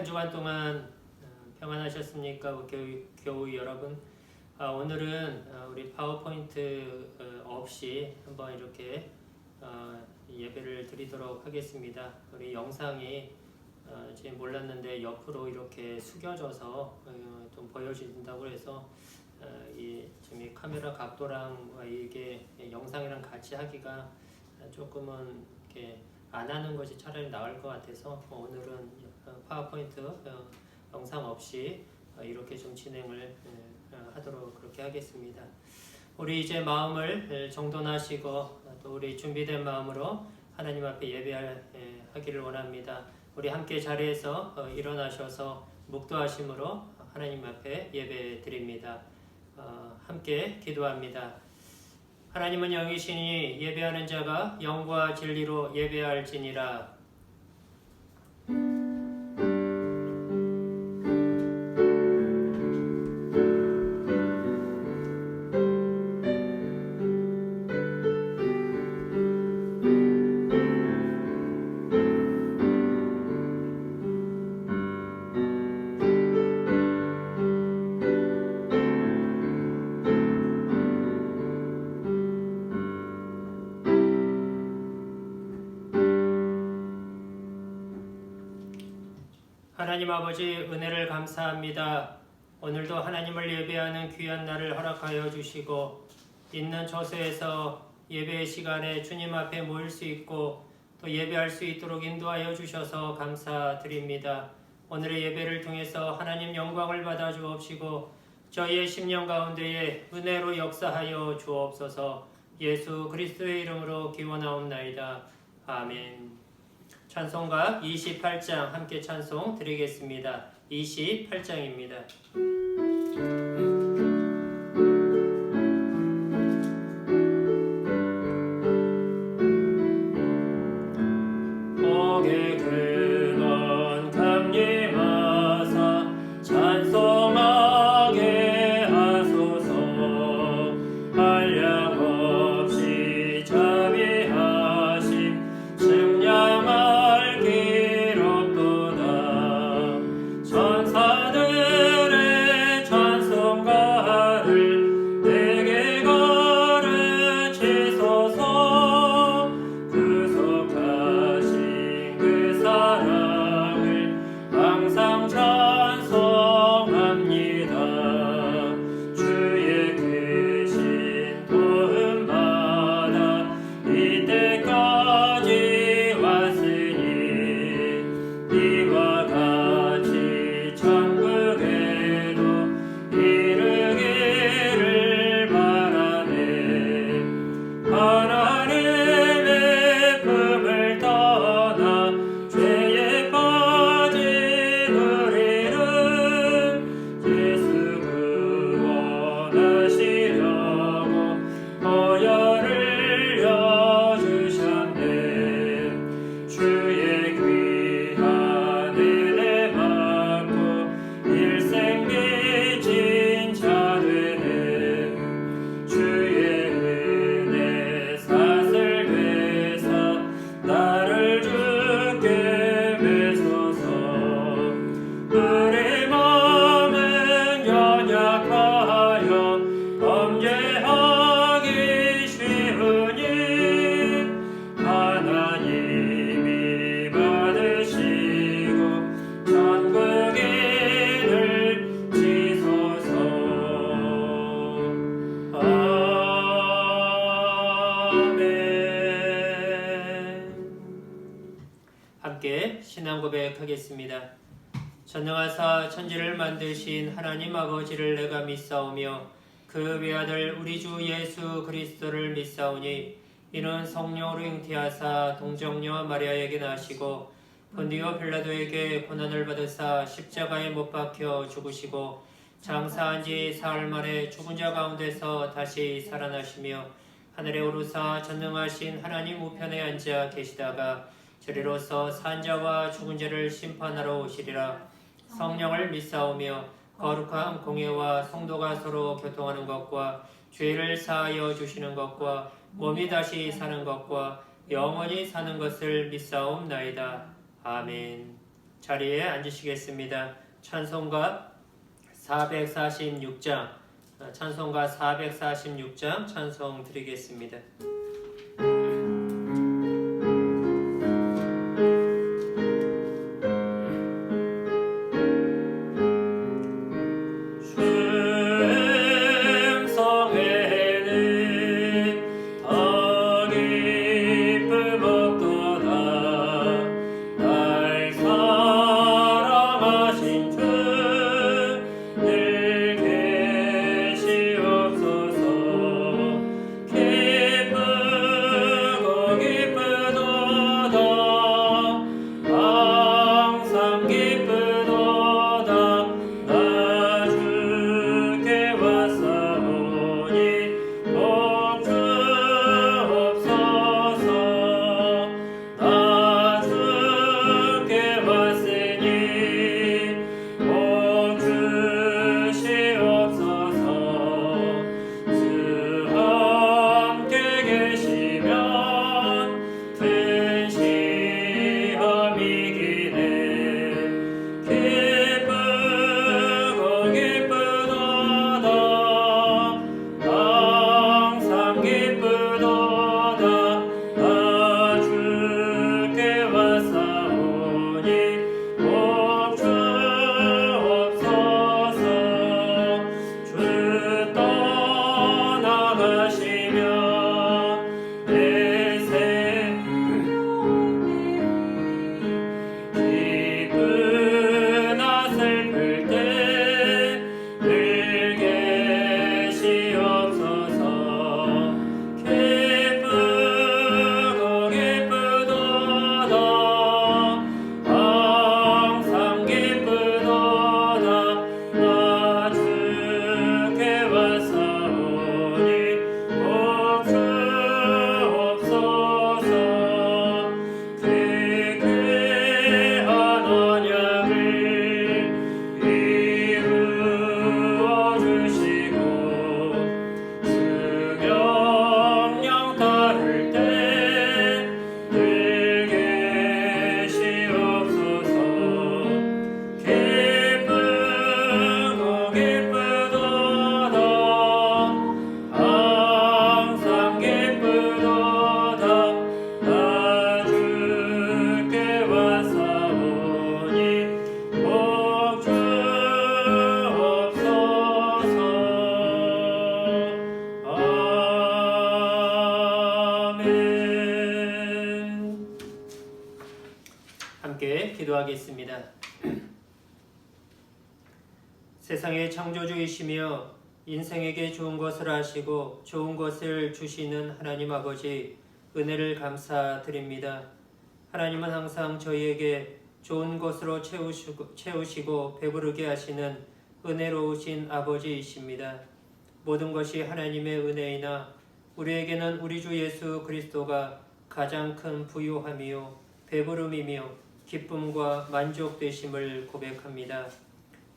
한 주간 동안 평안하셨습니까? 교우 여러분. 오늘은 우리 파워포인트 없이 한번 이렇게 예배를 드리도록 하겠습니다. 우리 영상이 지금 몰랐는데 옆으로 이렇게 숙여져서 좀 보여진다고 해서 지금 이 카메라 각도랑 이게 영상이랑 같이 하기가 조금은 이렇게 안 하는 것이 차라리 나을 것 같아서 오늘은 파워포인트 영상 없이 이렇게 좀 진행을 하도록 그렇게 하겠습니다. 우리 이제 마음을 정돈하시고 또 우리 준비된 마음으로 하나님 앞에 예배하기를 원합니다. 우리 함께 자리에서 일어나셔서 묵도하심으로 하나님 앞에 예배 드립니다. 함께 기도합니다. 하나님은 영이시니 예배하는 자가 영과 진리로 예배할지니라. 하나님 아버지 은혜를 감사합니다. 오늘도 하나님을 예배하는 귀한 날을 허락하여 주시고 있는 처소에서 예배의 시간에 주님 앞에 모일 수 있고 또 예배할 수 있도록 인도하여 주셔서 감사드립니다. 오늘의 예배를 통해서 하나님 영광을 받아 주옵시고 저희의 심령 가운데에 은혜로 역사하여 주옵소서. 예수 그리스도의 이름으로 기원하옵나이다. 아멘. 찬송가 28장 함께 찬송 드리겠습니다. 28장입니다. 목의 근원 감리마사 찬송하게 하소서. 한량없이 자비하심 승량하 천사들의 찬송가를 내게 가르치소서. 구속하신 그 사랑을 항상 찬송합니다. 주의 크신 도움받아 이때까지 왔으니 이와 같이 천국에도 이르기를 바라네. 하나님의 품을 떠나 죄에 빠진 우리는 예수 구원하시려고 보혈을 여주셨네. 주의 귀한 은혜 받고 일생 빚진 자 되네. 주의 은혜 사슬 베사 나를 주께 매소서. 우리 마음은 연약하여 범죄하기 쉬우니 하나님이 받으시고 천국인을 지소서. 아멘. 함께 신앙 고백하겠습니다. 전능하사 천지를 만드신 하나님 아버지를 내가 믿사오며 그 외아들 우리 주 예수 그리스도를 믿사오니 이는 성령으로 잉태하사 동정녀 마리아에게 나시고 본디오 빌라도에게 고난을 받으사 십자가에 못 박혀 죽으시고 장사한 지 사흘 만에 죽은 자 가운데서 다시 살아나시며 하늘에 오르사 전능하신 하나님 우편에 앉아 계시다가 저리로서 산 자와 죽은 자를 심판하러 오시리라. 성령을 믿사오며 거룩한 공예와 성도가 서로 교통하는 것과 죄를 사하여 주시는 것과 몸이 다시 사는 것과 영원히 사는 것을 믿사옵나이다. 아멘. 자리에 앉으시겠습니다. 찬송가 446장 찬송 드리겠습니다. 함께 기도하겠습니다. 세상의 창조주이시며 인생에게 좋은 것을 하시고 좋은 것을 주시는 하나님 아버지, 은혜를 감사드립니다. 하나님은 항상 저희에게 좋은 것으로 채우시고 배부르게 하시는 은혜로우신 아버지이십니다. 모든 것이 하나님의 은혜이나 우리에게는 우리 주 예수 그리스도가 가장 큰 부유함이요 배부름이며 기쁨과 만족되심을 고백합니다.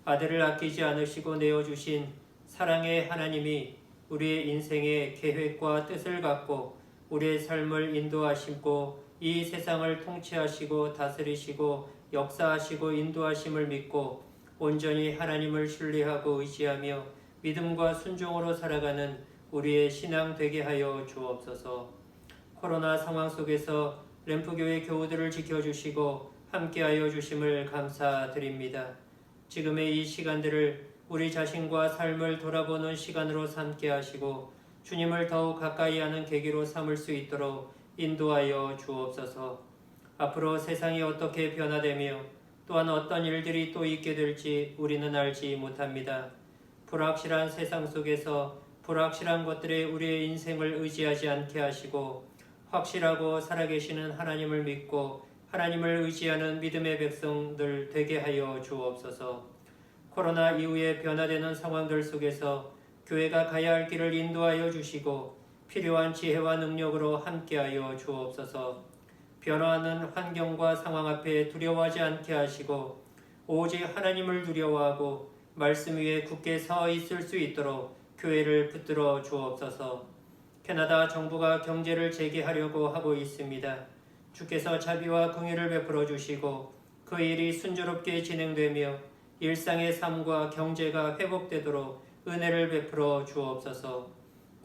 아들을 아끼지 않으시고 내어주신 사랑의 하나님이 우리의 인생의 계획과 뜻을 갖고 우리의 삶을 인도하시고 이 세상을 통치하시고 다스리시고 역사하시고 인도하심을 믿고 온전히 하나님을 신뢰하고 의지하며 믿음과 순종으로 살아가는 우리의 신앙 되게 하여 주옵소서. 코로나 상황 속에서 램프교회 교우들을 지켜주시고 함께하여 주심을 감사드립니다. 지금의 이 시간들을 우리 자신과 삶을 돌아보는 시간으로 삼게 하시고 주님을 더욱 가까이 하는 계기로 삼을 수 있도록 인도하여 주옵소서. 앞으로 세상이 어떻게 변화되며 또한 어떤 일들이 또 있게 될지 우리는 알지 못합니다. 불확실한 세상 속에서 불확실한 것들에 우리의 인생을 의지하지 않게 하시고 확실하고 살아계시는 하나님을 믿고 하나님을 의지하는 믿음의 백성들 되게 하여 주옵소서. 코로나 이후에 변화되는 상황들 속에서 교회가 가야 할 길을 인도하여 주시고 필요한 지혜와 능력으로 함께하여 주옵소서. 변화하는 환경과 상황 앞에 두려워하지 않게 하시고 오직 하나님을 두려워하고 말씀 위에 굳게 서 있을 수 있도록 교회를 붙들어 주옵소서. 캐나다 정부가 경제를 재개하려고 하고 있습니다. 주께서 자비와 긍휼을 베풀어 주시고 그 일이 순조롭게 진행되며 일상의 삶과 경제가 회복되도록 은혜를 베풀어 주옵소서.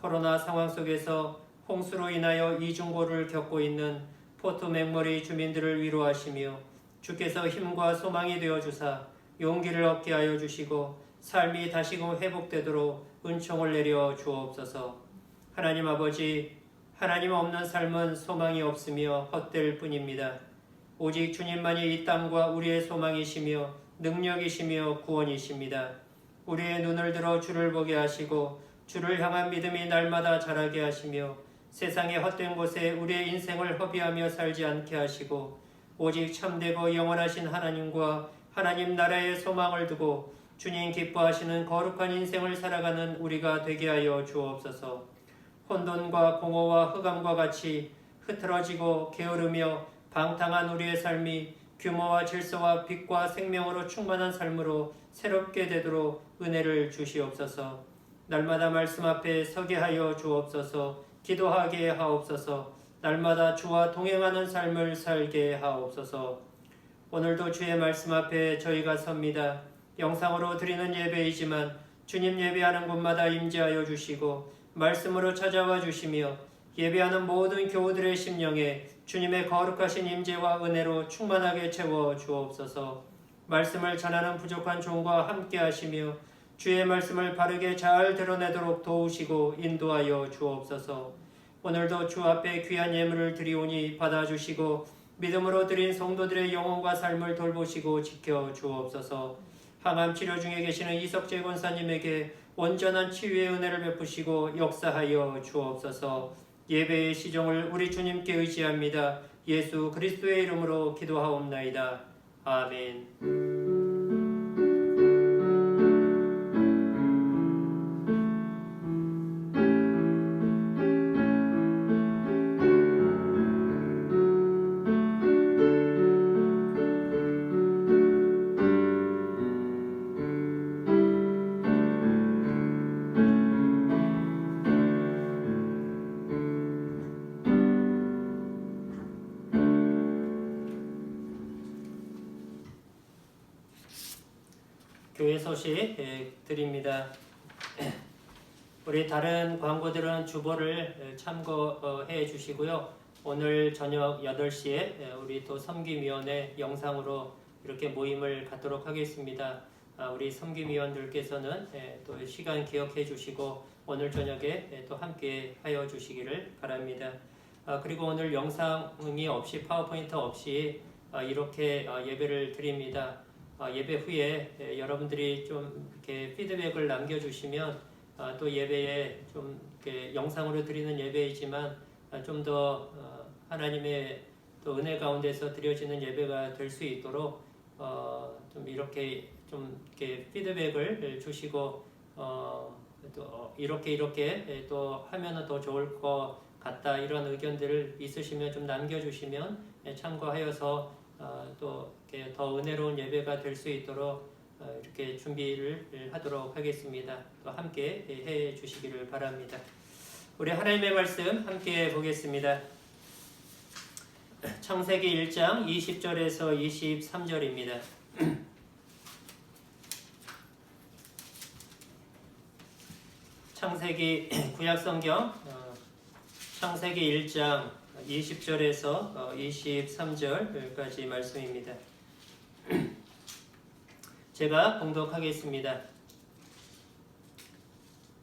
코로나 상황 속에서 홍수로 인하여 이중고를 겪고 있는 포트 맥머리 주민들을 위로하시며 주께서 힘과 소망이 되어 주사 용기를 얻게 하여 주시고 삶이 다시금 회복되도록 은총을 내려 주옵소서. 하나님 아버지, 하나님 없는 삶은 소망이 없으며 헛될 뿐입니다. 오직 주님만이 이 땅과 우리의 소망이시며 능력이시며 구원이십니다. 우리의 눈을 들어 주를 보게 하시고 주를 향한 믿음이 날마다 자라게 하시며 세상의 헛된 곳에 우리의 인생을 허비하며 살지 않게 하시고 오직 참되고 영원하신 하나님과 하나님 나라의 소망을 두고 주님 기뻐하시는 거룩한 인생을 살아가는 우리가 되게 하여 주옵소서. 혼돈과 공허와 흑암과 같이 흐트러지고 게으르며 방탕한 우리의 삶이 규모와 질서와 빛과 생명으로 충만한 삶으로 새롭게 되도록 은혜를 주시옵소서. 날마다 말씀 앞에 서게 하여 주옵소서. 기도하게 하옵소서. 날마다 주와 동행하는 삶을 살게 하옵소서. 오늘도 주의 말씀 앞에 저희가 섭니다. 영상으로 드리는 예배이지만 주님 예배하는 곳마다 임재하여 주시고 말씀으로 찾아와 주시며 예배하는 모든 교우들의 심령에 주님의 거룩하신 임재와 은혜로 충만하게 채워 주옵소서. 말씀을 전하는 부족한 종과 함께 하시며 주의 말씀을 바르게 잘 드러내도록 도우시고 인도하여 주옵소서. 오늘도 주 앞에 귀한 예물을 드리오니 받아주시고 믿음으로 드린 성도들의 영혼과 삶을 돌보시고 지켜 주옵소서. 항암 치료 중에 계시는 이석재 권사님에게 온전한 치유의 은혜를 베푸시고 역사하여 주옵소서. 예배의 시종을 우리 주님께 의지합니다. 예수 그리스도의 이름으로 기도하옵나이다. 아멘. 교회 소식 드립니다. 우리 다른 광고들은 주보를 참고해 주시고요. 오늘 저녁 8시에 우리 또 섬김위원회 영상으로 이렇게 모임을 갖도록 하겠습니다. 우리 섬김위원들께서는 또 시간 기억해 주시고 오늘 저녁에 또 함께 하여 주시기를 바랍니다. 그리고 오늘 영상이 없이 파워포인트 없이 이렇게 예배를 드립니다. 예배 후에 여러분들이 좀 이렇게 피드백을 남겨주시면 또 예배에 좀 이렇게 영상으로 드리는 예배이지만 좀 더 하나님의 또 은혜 가운데서 드려지는 예배가 될 수 있도록 좀 이렇게 피드백을 주시고 또 이렇게 또 하면은 더 좋을 것 같다 이런 의견들을 있으시면 좀 남겨주시면 참고하여서 또 이렇게 더 은혜로운 예배가 될 수 있도록 이렇게 준비를 하도록 하겠습니다. 또 함께 해 주시기를 바랍니다. 우리 하나님의 말씀 함께 보겠습니다. 창세기 1장 20절에서 23절입니다. 창세기 구약성경 창세기 1장 20절에서 23절까지 말씀입니다. 제가 봉독하겠습니다.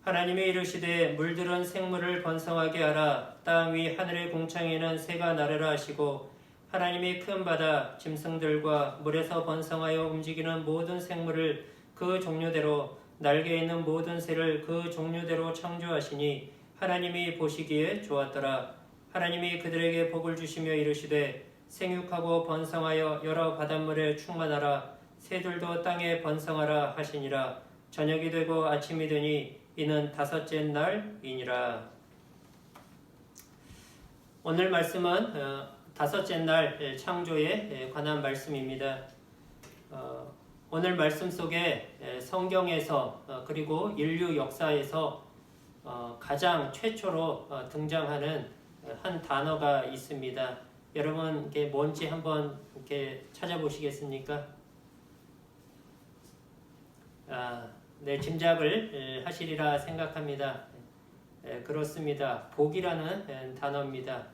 하나님이 이르시되 물들은 생물을 번성하게 하라. 땅 위 하늘의 공창에는 새가 나르라 하시고 하나님이 큰 바다 짐승들과 물에서 번성하여 움직이는 모든 생물을 그 종류대로 날개 있는 모든 새를 그 종류대로 창조하시니 하나님이 보시기에 좋았더라. 하나님이 그들에게 복을 주시며 이르시되 생육하고 번성하여 여러 바닷물에 충만하라. 새들도 땅에 번성하라 하시니라. 저녁이 되고 아침이 되니 이는 다섯째 날이니라. 오늘 말씀은 다섯째 날 창조에 관한 말씀입니다. 오늘 말씀 속에 성경에서 그리고 인류 역사에서 가장 최초로 등장하는 한 단어가 있습니다. 여러분 이게 뭔지 한번 이렇게 찾아보시겠습니까? 네, 짐작을 하시리라 생각합니다. 그렇습니다. 복이라는 단어입니다.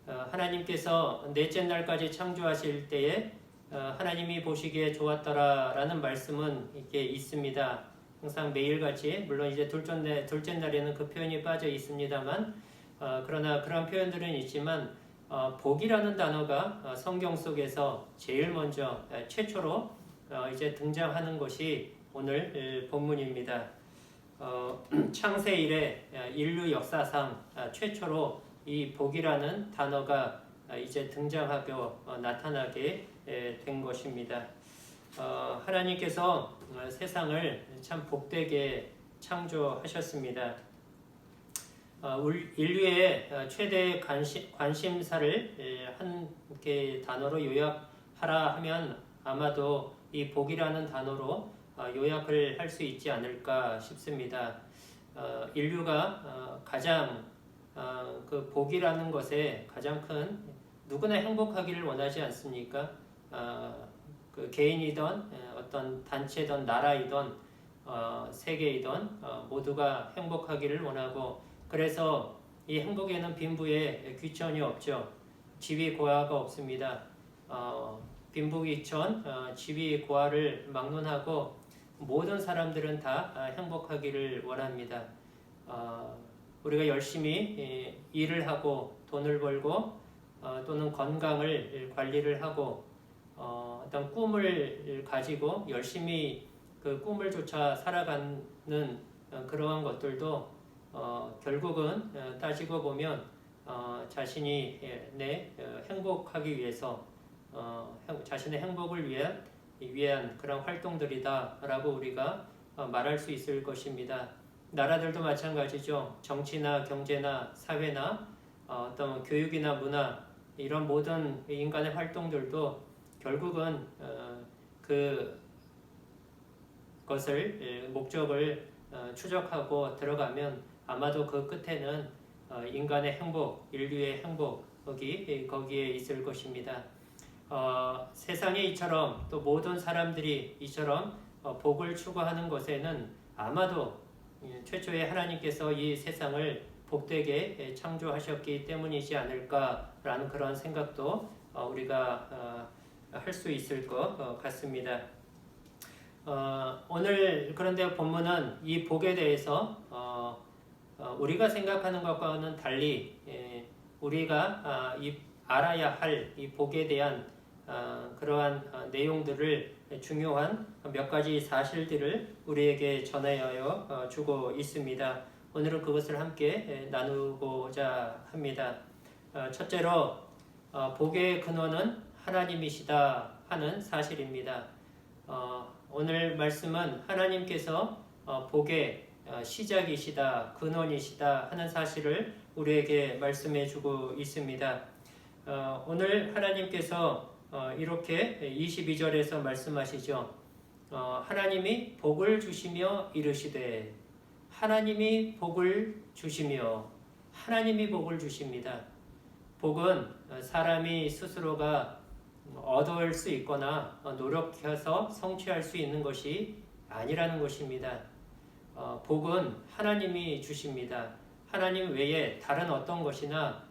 하나님께서 넷째 날까지 창조하실 때에 하나님이 보시기에 좋았더라라는 말씀은 이게 있습니다. 항상 매일같이, 물론 이제 둘째 날에는 그 표현이 빠져 있습니다만, 그러나 그런 표현들은 있지만 복이라는 단어가 성경 속에서 제일 먼저 최초로 이제 등장하는 것이 오늘 본문입니다. 창세 이래 인류 역사상 최초로 이 복이라는 단어가 이제 등장하고 나타나게 된 것입니다. 하나님께서 세상을 참 복되게 창조하셨습니다. 인류의 최대 관심사를 한 단어로 요약하라 하면 아마도 이 복이라는 단어로 요약을 할 수 있지 않을까 싶습니다. 인류가 가장 그 복이라는 것에 가장 큰, 누구나 행복하기를 원하지 않습니까? 그 개인이든 어떤 단체든 나라이든 세계이든 모두가 행복하기를 원하고, 그래서 이 행복에는 빈부의 귀천이 없죠. 지위 고하가 없습니다. 빈부귀천, 지위 고하를 막론하고 모든 사람들은 다 행복하기를 원합니다. 우리가 열심히 일을 하고 돈을 벌고 또는 건강을 관리를 하고 어떤 꿈을 가지고 열심히 그 꿈을 쫓아 살아가는 그러한 것들도 결국은 따지고 보면 자신이 행복하기 위해서 자신의 행복을 위한 그런 활동들이다라고 우리가 말할 수 있을 것입니다. 나라들도 마찬가지죠. 정치나 경제나 사회나 어떤 교육이나 문화, 이런 모든 인간의 활동들도 결국은 그것을 목적을 추적하고 들어가면 아마도 그 끝에는 인간의 행복, 인류의 행복이 거기에 있을 것입니다. 세상에 이처럼 또 모든 사람들이 이처럼 복을 추구하는 것에는 아마도 최초에 하나님께서 이 세상을 복되게 창조하셨기 때문이지 않을까라는 그런 생각도 우리가 할 수 있을 것 같습니다. 오늘 그런데 본문은 이 복에 대해서 우리가 생각하는 것과는 달리 우리가 알아야 할 이 복에 대한 그러한 내용들을, 중요한 몇 가지 사실들을 우리에게 전하여 주고 있습니다. 오늘은 그것을 함께 나누고자 합니다. 첫째로 복의 근원은 하나님이시다 하는 사실입니다. 오늘 말씀은 하나님께서 복의 시작이시다, 근원이시다 하는 사실을 우리에게 말씀해 주고 있습니다. 오늘 하나님께서 이렇게 22절에서 말씀하시죠. 하나님이 복을 주시며 이르시되, 하나님이 복을 주시며, 하나님이 복을 주십니다. 복은 사람이 스스로가 얻을 수 있거나 노력해서 성취할 수 있는 것이 아니라는 것입니다. 복은 하나님이 주십니다. 하나님 외에 다른 어떤 것이나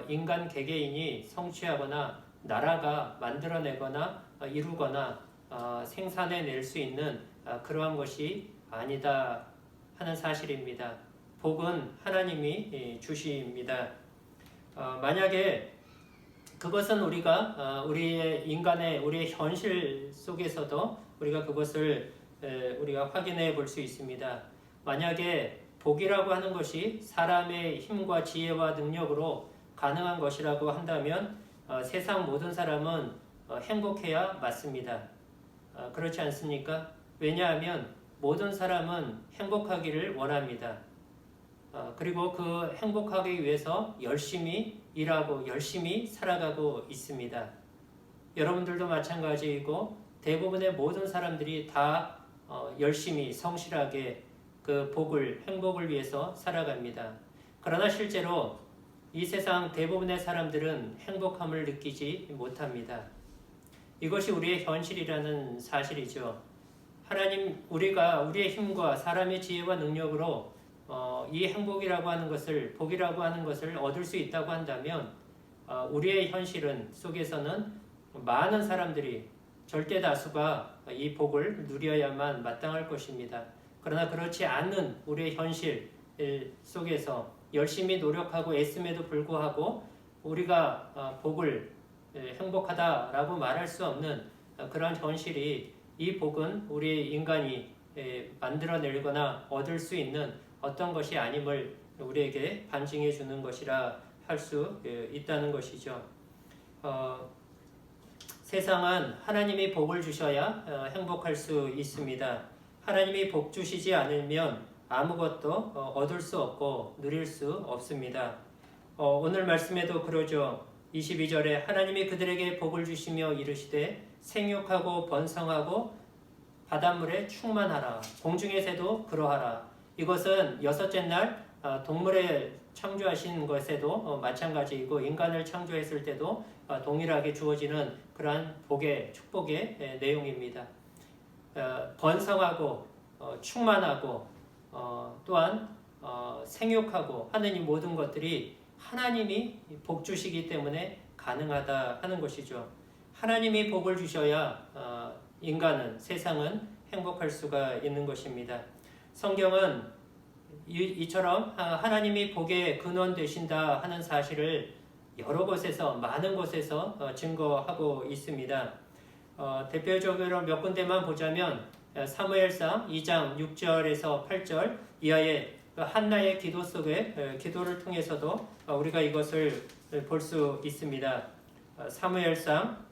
인간 개개인이 성취하거나 나라가 만들어내거나 이루거나 생산해낼 수 있는 그러한 것이 아니다 하는 사실입니다. 복은 하나님이 주십니다. 만약에 그것은 우리가 우리의 현실 속에서도 우리가 그것을 우리가 확인해 볼 수 있습니다. 만약에 복이라고 하는 것이 사람의 힘과 지혜와 능력으로 가능한 것이라고 한다면 세상 모든 사람은 행복해야 맞습니다. 그렇지 않습니까? 왜냐하면 모든 사람은 행복하기를 원합니다. 그리고 그 행복하기 위해서 열심히 일하고 열심히 살아가고 있습니다. 여러분들도 마찬가지이고 대부분의 모든 사람들이 다 열심히 성실하게 그 행복을 위해서 살아갑니다. 그러나 실제로 이 세상 대부분의 사람들은 행복함을 느끼지 못합니다. 이것이 우리의 현실이라는 사실이죠. 하나님, 우리가 우리의 힘과 사람의 지혜와 능력으로 이 행복이라고 하는 것을, 복이라고 하는 것을 얻을 수 있다고 한다면 우리의 현실은 속에서는 많은 사람들이, 절대 다수가 이 복을 누려야만 마땅할 것입니다. 그러나 그렇지 않는 우리의 현실 속에서 열심히 노력하고 애씀에도 불구하고 우리가 복을, 행복하다라고 말할 수 없는 그런 현실이, 이 복은 우리 인간이 만들어내거나 얻을 수 있는 어떤 것이 아님을 우리에게 반증해 주는 것이라 할 수 있다는 것이죠. 세상은 하나님이 복을 주셔야 행복할 수 있습니다. 하나님이 복 주시지 않으면 아무것도 얻을 수 없고 누릴 수 없습니다. 오늘 말씀에도 그러죠. 22절에 하나님이 그들에게 복을 주시며 이르시되 생육하고 번성하고 바닷물에 충만하라. 공중의 새도 그러하라. 이것은 여섯째 날 동물을 창조하신 것에도 마찬가지이고 인간을 창조했을 때도 동일하게 주어지는 그러한 복의, 축복의 내용입니다. 번성하고 충만하고 또한 생육하고 하는 이 모든 것들이 하나님이 복 주시기 때문에 가능하다 하는 것이죠. 하나님이 복을 주셔야 인간은, 세상은 행복할 수가 있는 것입니다. 성경은 이처럼 하나님이 복의 근원 되신다 하는 사실을 여러 곳에서, 많은 곳에서 증거하고 있습니다. 대표적으로 몇 군데만 보자면 사무엘상 2장 6절에서 8절 이하의 한나의 기도 속에, 기도를 통해서도 우리가 이것을 볼 수 있습니다. 사무엘상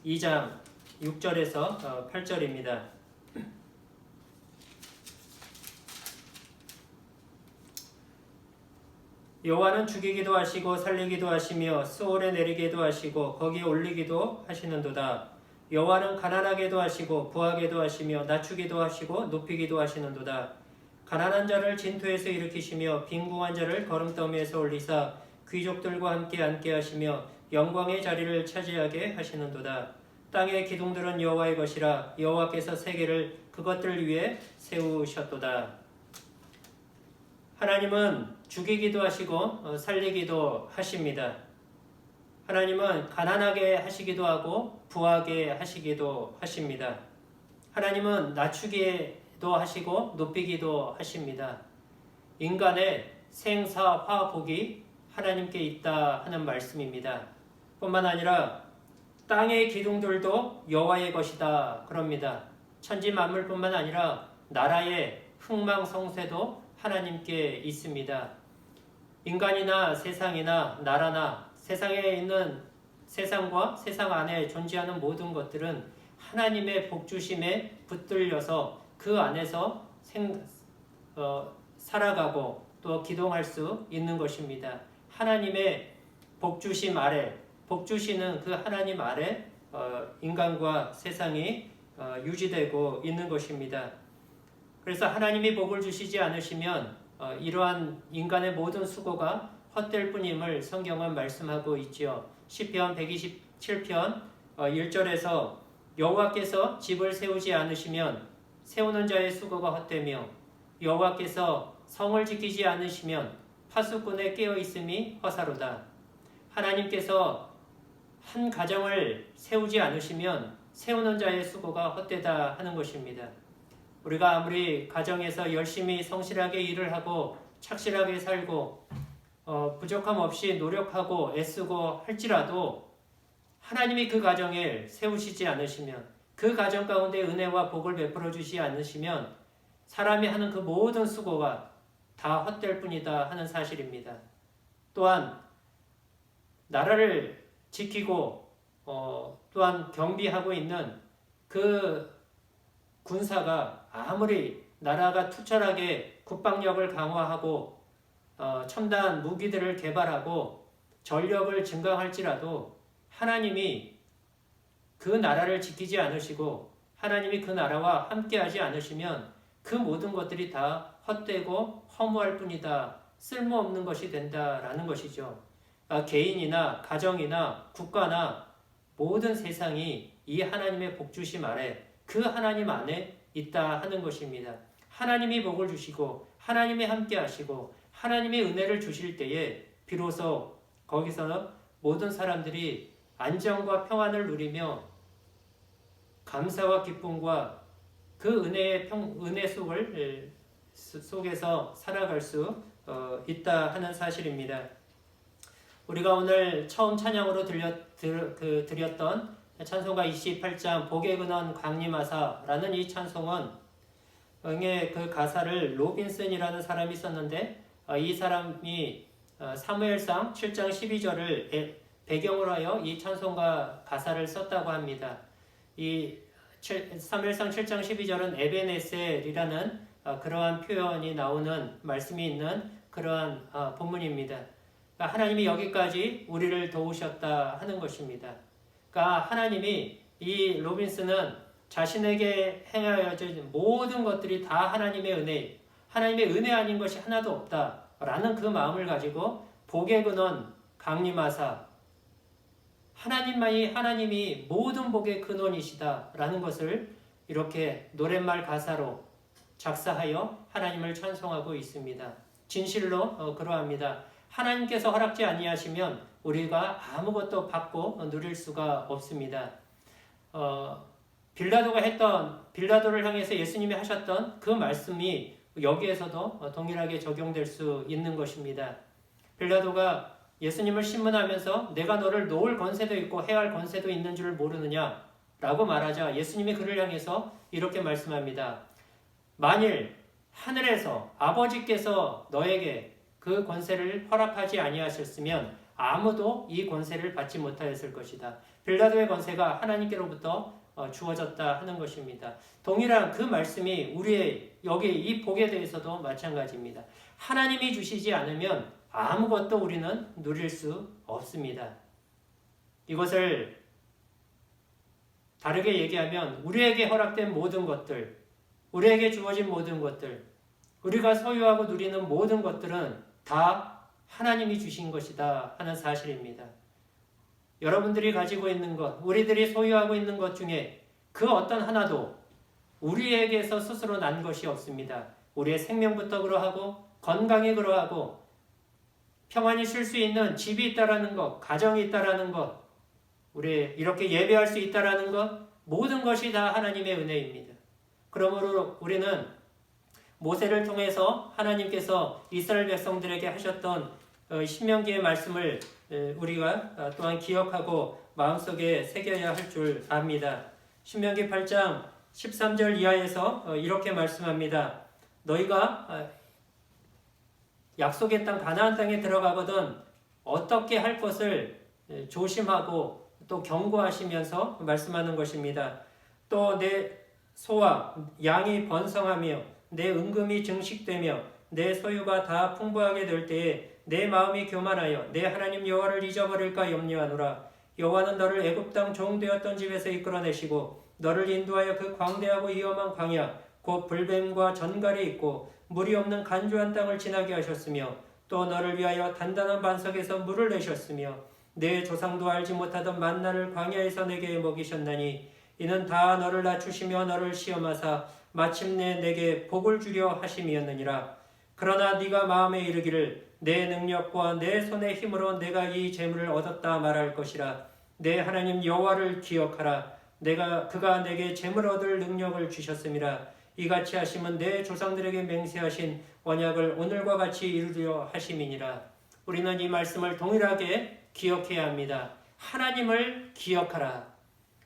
2장 6절에서 8절입니다. 여호와는 죽이기도 하시고 살리기도 하시며 스올에 내리기도 하시고 거기에 올리기도 하시는도다. 여호와는 가난하게도 하시고 부하게도 하시며 낮추기도 하시고 높이기도 하시는도다. 가난한 자를 진토에서 일으키시며 빈궁한 자를 거름더미에서 올리사 귀족들과 함께 앉게 하시며 영광의 자리를 차지하게 하시는도다. 땅의 기둥들은 여호와의 것이라. 여호와께서 세계를 그것들 위에 세우셨도다. 하나님은 죽이기도 하시고 살리기도 하십니다. 하나님은 가난하게 하시기도 하고 부하게 하시기도 하십니다. 하나님은 낮추기도 하시고 높이기도 하십니다. 인간의 생사화복이 하나님께 있다 하는 말씀입니다. 뿐만 아니라 땅의 기둥들도 여호와의 것이다 그럽니다. 천지 만물뿐만 아니라 나라의 흥망성쇠도 하나님께 있습니다. 인간이나 세상이나 나라나 세상에 있는, 세상과 세상 안에 존재하는 모든 것들은 하나님의 복주심에 붙들려서 그 안에서 살아가고 또 기동할 수 있는 것입니다. 하나님의 복주심 아래, 복주시는 그 하나님 아래 인간과 세상이 유지되고 있는 것입니다. 그래서 하나님이 복을 주시지 않으시면 이러한 인간의 모든 수고가 헛될 뿐임을 성경은 말씀하고 있지요. 시편 127편 1절에서 여호와께서 집을 세우지 않으시면 세우는 자의 수고가 헛되며 여호와께서 성을 지키지 않으시면 파수꾼의 깨어 있음이 허사로다. 하나님께서 한 가정을 세우지 않으시면 세우는 자의 수고가 헛되다 하는 것입니다. 우리가 아무리 가정에서 열심히 성실하게 일을 하고 착실하게 살고 부족함 없이 노력하고 애쓰고 할지라도 하나님이 그 가정을 세우시지 않으시면, 그 가정 가운데 은혜와 복을 베풀어 주시지 않으시면 사람이 하는 그 모든 수고가 다 헛될 뿐이다 하는 사실입니다. 또한 나라를 지키고 또한 경비하고 있는 그 군사가 아무리 나라가 투철하게 국방력을 강화하고 첨단 무기들을 개발하고 전력을 증강할지라도 하나님이 그 나라를 지키지 않으시고 하나님이 그 나라와 함께하지 않으시면 그 모든 것들이 다 헛되고 허무할 뿐이다. 쓸모없는 것이 된다라는 것이죠. 개인이나 가정이나 국가나 모든 세상이 이 하나님의 복주심 아래 그 하나님 안에 있다 하는 것입니다. 하나님이 복을 주시고 하나님이 함께 하시고 하나님의 은혜를 주실 때에 비로소 거기서 모든 사람들이 안정과 평안을 누리며 감사와 기쁨과 그 은혜 속에서 살아갈 수 있다 하는 사실입니다. 우리가 오늘 처음 찬양으로 드렸던 찬송가 28장 복의 근원 강림하사라는 이 찬송은 응의 그 가사를 로빈슨이라는 사람이 썼는데 이 사람이 사무엘상 7장 12절을 배경으로 하여 이 찬송가 가사를 썼다고 합니다. 이 사무엘상 7장 12절은 에베네셀이라는 그러한 표현이 나오는 말씀이 있는 그러한 본문입니다. 그러니까 하나님이 여기까지 우리를 도우셨다 하는 것입니다. 그러니까 하나님이 이 로빈슨은 자신에게 행하여진 모든 것들이 다 하나님의 은혜, 하나님의 은혜 아닌 것이 하나도 없다라는 그 마음을 가지고 복의 근원 강림하사 하나님이 모든 복의 근원이시다라는 것을 이렇게 노랫말 가사로 작사하여 하나님을 찬송하고 있습니다. 진실로 그러합니다. 하나님께서 허락지 아니하시면 우리가 아무것도 받고 누릴 수가 없습니다. 빌라도를 향해서 예수님이 하셨던 그 말씀이 여기에서도 동일하게 적용될 수 있는 것입니다. 빌라도가 예수님을 신문하면서 내가 너를 놓을 권세도 있고 해할 권세도 있는 줄 모르느냐 라고 말하자 예수님이 그를 향해서 이렇게 말씀합니다. 만일 하늘에서 아버지께서 너에게 그 권세를 허락하지 아니하셨으면 아무도 이 권세를 받지 못하였을 것이다. 빌라도의 권세가 하나님께로부터 주어졌다 하는 것입니다. 동일한 그 말씀이 우리의 여기 이 복에 대해서도 마찬가지입니다. 하나님이 주시지 않으면 아무것도 우리는 누릴 수 없습니다. 이것을 다르게 얘기하면 우리에게 허락된 모든 것들, 우리에게 주어진 모든 것들, 우리가 소유하고 누리는 모든 것들은 다 하나님이 주신 것이다 하는 사실입니다. 여러분들이 가지고 있는 것, 우리들이 소유하고 있는 것 중에 그 어떤 하나도 우리에게서 스스로 난 것이 없습니다. 우리의 생명부터 그러하고 건강이 그러하고 평안히 쉴 수 있는 집이 있다라는 것, 가정이 있다라는 것, 우리 이렇게 예배할 수 있다라는 것, 모든 것이 다 하나님의 은혜입니다. 그러므로 우리는 모세를 통해서 하나님께서 이스라엘 백성들에게 하셨던 신명기의 말씀을 우리가 또한 기억하고 마음속에 새겨야 할 줄 압니다. 신명기 8장 13절 이하에서 이렇게 말씀합니다. 너희가 약속의 땅 가나안 땅에 들어가거든 어떻게 할 것을 조심하고 또 경고하시면서 말씀하는 것입니다. 또 내 소와 양이 번성하며 내 은금이 증식되며 내 소유가 다 풍부하게 될 때에 내 마음이 교만하여 내 하나님 여호와를 잊어버릴까 염려하노라. 여호와는 너를 애굽 땅 종되었던 집에서 이끌어내시고 너를 인도하여 그 광대하고 위험한 광야 곧 불뱀과 전갈이 있고 물이 없는 간조한 땅을 지나게 하셨으며 또 너를 위하여 단단한 반석에서 물을 내셨으며 내 조상도 알지 못하던 만나를 광야에서 내게 먹이셨나니 이는 다 너를 낮추시며 너를 시험하사 마침내 내게 복을 주려 하심이었느니라. 그러나 네가 마음에 이르기를 내 능력과 내 손의 힘으로 내가 이 재물을 얻었다 말할 것이라. 내 하나님 여호와를 기억하라. 그가 내게 재물 얻을 능력을 주셨음이라. 이같이 하심은 내 조상들에게 맹세하신 언약을 오늘과 같이 이루려 하심이니라. 우리는 이 말씀을 동일하게 기억해야 합니다. 하나님을 기억하라.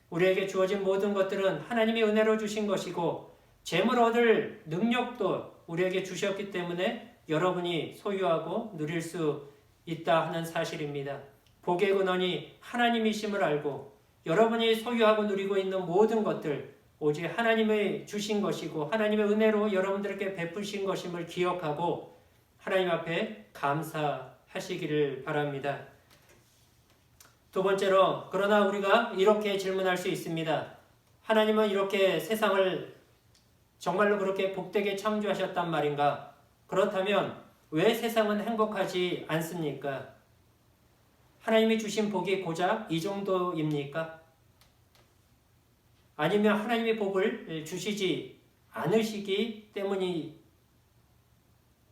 우리에게 주어진 모든 것들은 하나님의 은혜로 주신 것이고 재물 얻을 능력도 우리에게 주셨기 때문에 여러분이 소유하고 누릴 수 있다 하는 사실입니다. 복의 근원이 하나님이심을 알고 여러분이 소유하고 누리고 있는 모든 것들 오직 하나님의 주신 것이고 하나님의 은혜로 여러분들에게 베푸신 것임을 기억하고 하나님 앞에 감사하시기를 바랍니다. 두 번째로, 그러나 우리가 이렇게 질문할 수 있습니다. 하나님은 이렇게 세상을 정말로 그렇게 복되게 창조하셨단 말인가? 그렇다면 왜 세상은 행복하지 않습니까? 하나님이 주신 복이 고작 이 정도입니까? 아니면 하나님이 복을 주시지 않으시기 때문이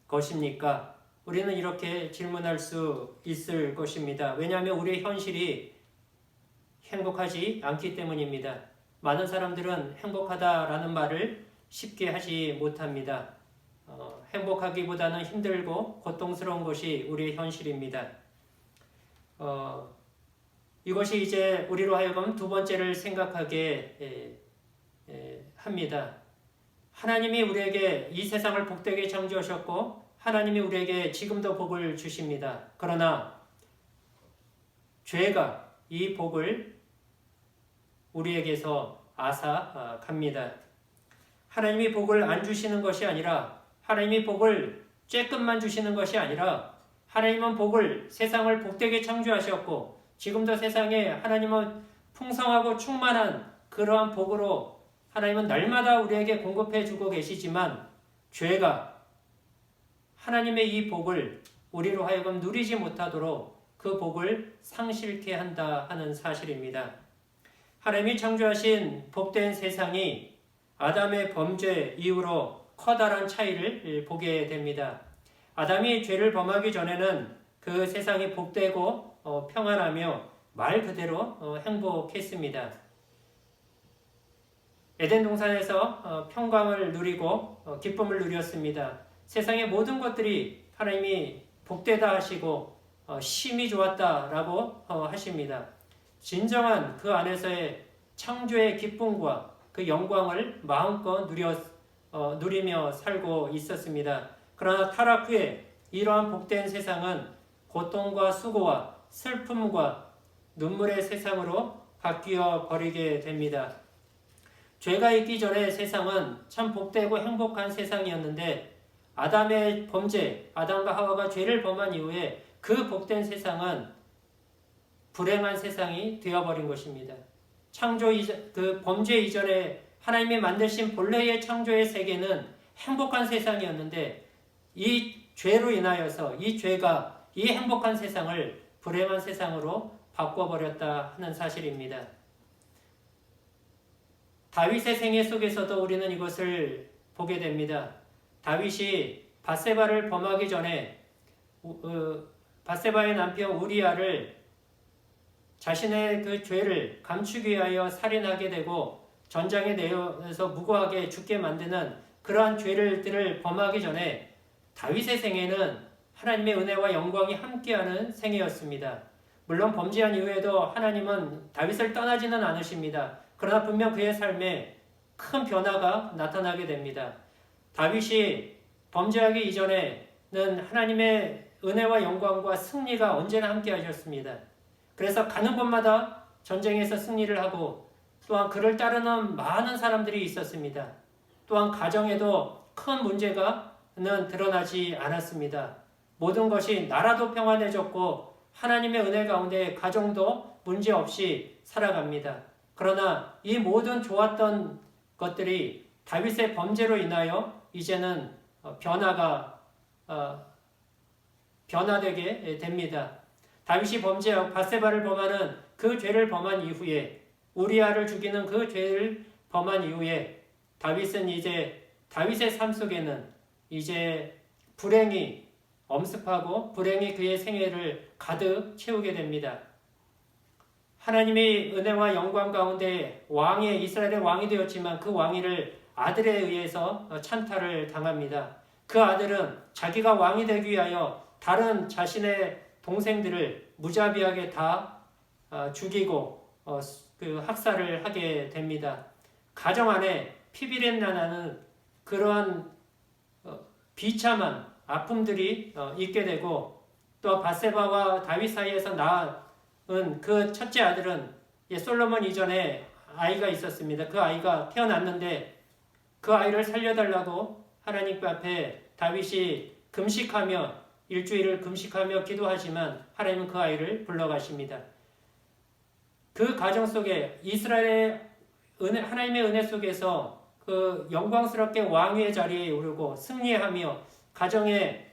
것입니까? 우리는 이렇게 질문할 수 있을 것입니다. 왜냐하면 우리의 현실이 행복하지 않기 때문입니다. 많은 사람들은 행복하다라는 말을 쉽게 하지 못합니다. 행복하기보다는 힘들고 고통스러운 것이 우리의 현실입니다. 이것이 이제 우리로 하여금 두 번째를 생각하게 합니다. 하나님이 우리에게 이 세상을 복되게 창조하셨고 하나님이 우리에게 지금도 복을 주십니다. 그러나 죄가 이 복을 우리에게서 앗아갑니다. 하나님이 복을 안 주시는 것이 아니라 하나님이 복을 쬐끔만 주시는 것이 아니라 하나님은 복을 세상을 복되게 창조하셨고 지금도 세상에 하나님은 풍성하고 충만한 그러한 복으로 하나님은 날마다 우리에게 공급해 주고 계시지만 죄가 하나님의 이 복을 우리로 하여금 누리지 못하도록 그 복을 상실케 한다 하는 사실입니다. 하나님이 창조하신 복된 세상이 아담의 범죄 이후로 커다란 차이를 보게 됩니다. 아담이 죄를 범하기 전에는 그 세상이 복되고 평안하며 말 그대로 행복했습니다. 에덴 동산에서 평강을 누리고 기쁨을 누렸습니다. 세상의 모든 것들이 하나님이 복되다 하시고 심히 좋았다라고 하십니다. 진정한 그 안에서의 창조의 기쁨과 그 영광을 마음껏 누리며 살고 있었습니다. 그러나 타락 후에 이러한 복된 세상은 고통과 수고와 슬픔과 눈물의 세상으로 바뀌어 버리게 됩니다. 죄가 있기 전에 세상은 참 복되고 행복한 세상이었는데 아담의 범죄, 아담과 하와가 죄를 범한 이후에 그 복된 세상은 불행한 세상이 되어버린 것입니다. 그 범죄 이전에 하나님이 만드신 본래의 창조의 세계는 행복한 세상이었는데 이 죄로 인하여서 이 죄가 이 행복한 세상을 불행한 세상으로 바꿔버렸다 하는 사실입니다. 다윗의 생애 속에서도 우리는 이것을 보게 됩니다. 다윗이 밧세바를 범하기 전에 밧세바의 남편 우리아를 자신의 그 죄를 감추기 위하여 살인하게 되고 전장에 내어서 무고하게 죽게 만드는 그러한 죄들을 범하기 전에 다윗의 생애는 하나님의 은혜와 영광이 함께하는 생애였습니다. 물론 범죄한 이후에도 하나님은 다윗을 떠나지는 않으십니다. 그러나 분명 그의 삶에 큰 변화가 나타나게 됩니다. 다윗이 범죄하기 이전에는 하나님의 은혜와 영광과 승리가 언제나 함께 하셨습니다. 그래서 가는 곳마다 전쟁에서 승리를 하고 또한 그를 따르는 많은 사람들이 있었습니다. 또한 가정에도 큰 문제가는 드러나지 않았습니다. 모든 것이 나라도 평안해졌고 하나님의 은혜 가운데 가정도 문제없이 살아갑니다. 그러나 이 모든 좋았던 것들이 다윗의 범죄로 인하여 이제는 변화되게 됩니다. 다윗이 범죄하고 밧세바를 범하는 그 죄를 범한 이후에 우리아를 죽이는 그 죄를 범한 이후에 다윗의 삶 속에는 이제 불행이 엄습하고 불행이 그의 생애를 가득 채우게 됩니다. 하나님의 은혜와 영광 가운데 이스라엘의 왕이 되었지만 그 왕위를 아들에 의해서 찬탈을 당합니다. 그 아들은 자기가 왕이 되기 위하여 다른 자신의 동생들을 무자비하게 다 죽이고 그 학살을 하게 됩니다. 가정 안에 피비린내 나는 그러한 비참한 아픔들이 있게 되고 또 밧세바와 다윗 사이에서 낳은 그 첫째 아들은 솔로몬 이전에 아이가 있었습니다. 그 아이가 태어났는데 그 아이를 살려달라고 하나님 앞에 다윗이 일주일을 금식하며 기도하지만 하나님은 그 아이를 불러가십니다. 그 가정 속에 이스라엘의 하나님의 은혜 속에서 그 영광스럽게 왕위의 자리에 오르고 승리하며 가정에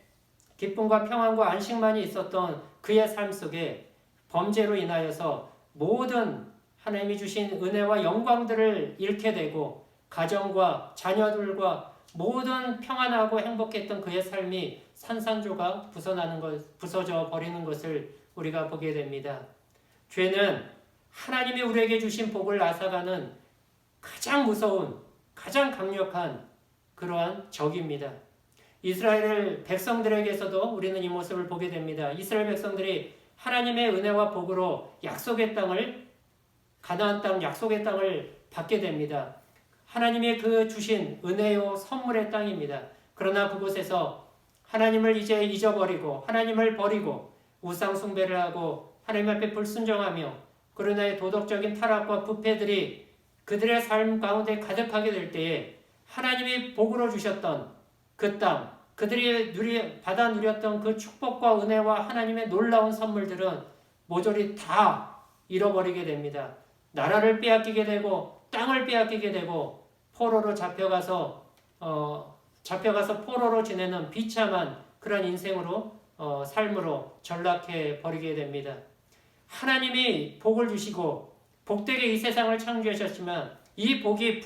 기쁨과 평안과 안식만이 있었던 그의 삶 속에 범죄로 인하여서 모든 하나님이 주신 은혜와 영광들을 잃게 되고 가정과 자녀들과 모든 평안하고 행복했던 그의 삶이 산산조각 부서져 버리는 것을 우리가 보게 됩니다. 죄는 하나님이 우리에게 주신 복을 앗아가는 가장 무서운, 가장 강력한 그러한 적입니다. 이스라엘 백성들에게서도 우리는 이 모습을 보게 됩니다. 이스라엘 백성들이 하나님의 은혜와 복으로 약속의 땅을, 가나안 땅, 약속의 땅을 받게 됩니다. 하나님의 그 주신 은혜요 선물의 땅입니다. 그러나 그곳에서 하나님을 이제 잊어버리고 하나님을 버리고 우상 숭배를 하고 하나님 앞에 불순종하며 그러나의 도덕적인 타락과 부패들이 그들의 삶 가운데 가득하게 될 때에 하나님이 복으로 주셨던 그 땅, 그들이 받아 누렸던 그 축복과 은혜와 하나님의 놀라운 선물들은 모조리 다 잃어버리게 됩니다. 나라를 빼앗기게 되고 땅을 빼앗기게 되고 포로로 잡혀가서 포로로 지내는 비참한 그런 인생으로 삶으로 전락해 버리게 됩니다. 하나님이 복을 주시고 복되게 이 세상을 창조하셨지만 이 복이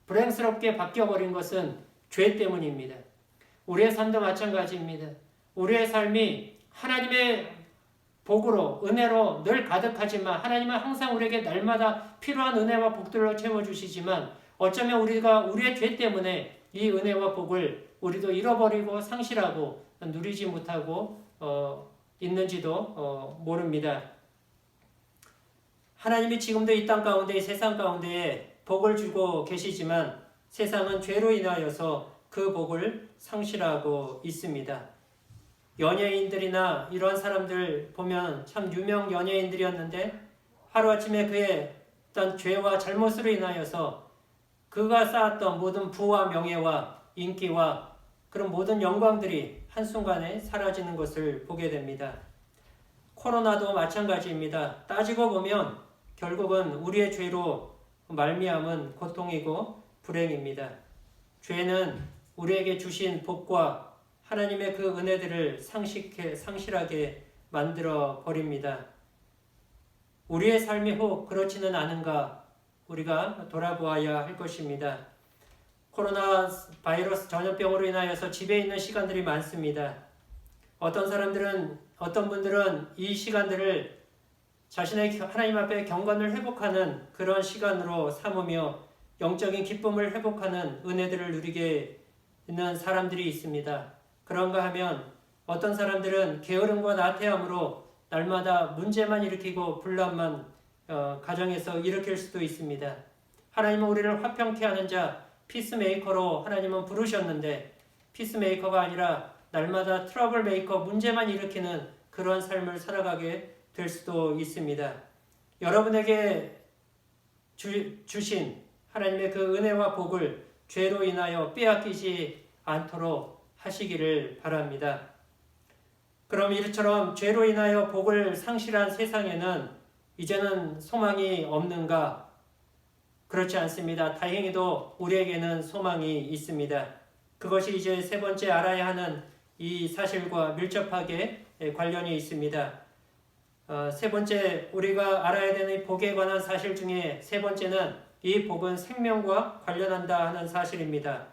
불행스럽게 바뀌어버린 것은 죄 때문입니다. 우리의 삶도 마찬가지입니다. 우리의 삶이 하나님의 복으로 은혜로 늘 가득하지만 하나님은 항상 우리에게 날마다 필요한 은혜와 복들로 채워주시지만 어쩌면 우리가 우리의 죄 때문에 이 은혜와 복을 우리도 잃어버리고 상실하고 누리지 못하고 있는지도 모릅니다. 하나님이 지금도 이 땅 가운데, 이 세상 가운데에 복을 주고 계시지만 세상은 죄로 인하여서 그 복을 상실하고 있습니다. 연예인들이나 이런 사람들 보면 참 유명 연예인들이었는데 하루아침에 그의 어떤 죄와 잘못으로 인하여서 그가 쌓았던 모든 부와 명예와 인기와 그런 모든 영광들이 한순간에 사라지는 것을 보게 됩니다. 코로나도 마찬가지입니다. 따지고 보면 결국은 우리의 죄로 말미암은 고통이고 불행입니다. 죄는 우리에게 주신 복과 하나님의 그 은혜들을 상실하게 만들어 버립니다. 우리의 삶이 혹 그렇지는 않은가 우리가 돌아보아야 할 것입니다. 코로나 바이러스 전염병으로 인하여서 집에 있는 시간들이 많습니다. 어떤 분들은 이 시간들을 자신의 하나님 앞에 경건을 회복하는 그런 시간으로 삼으며 영적인 기쁨을 회복하는 은혜들을 누리게 있는 사람들이 있습니다. 그런가 하면 어떤 사람들은 게으름과 나태함으로 날마다 문제만 일으키고 분란만 가정에서 일으킬 수도 있습니다. 하나님은 우리를 화평케 하는 자, 피스메이커로 하나님은 부르셨는데 피스메이커가 아니라 날마다 트러블 메이커, 문제만 일으키는 그런 삶을 살아가게 될 수도 있습니다. 여러분에게 주신 하나님의 그 은혜와 복을 죄로 인하여 빼앗기지 않도록 하시기를 바랍니다. 그럼 이처럼 죄로 인하여 복을 상실한 세상에는 이제는 소망이 없는가? 그렇지 않습니다. 다행히도 우리에게는 소망이 있습니다. 그것이 이제 세 번째 알아야 하는 이 사실과 밀접하게 관련이 있습니다. 세 번째 우리가 알아야 되는 복에 관한 사실 중에 세 번째는 이 복은 생명과 관련한다 하는 사실입니다.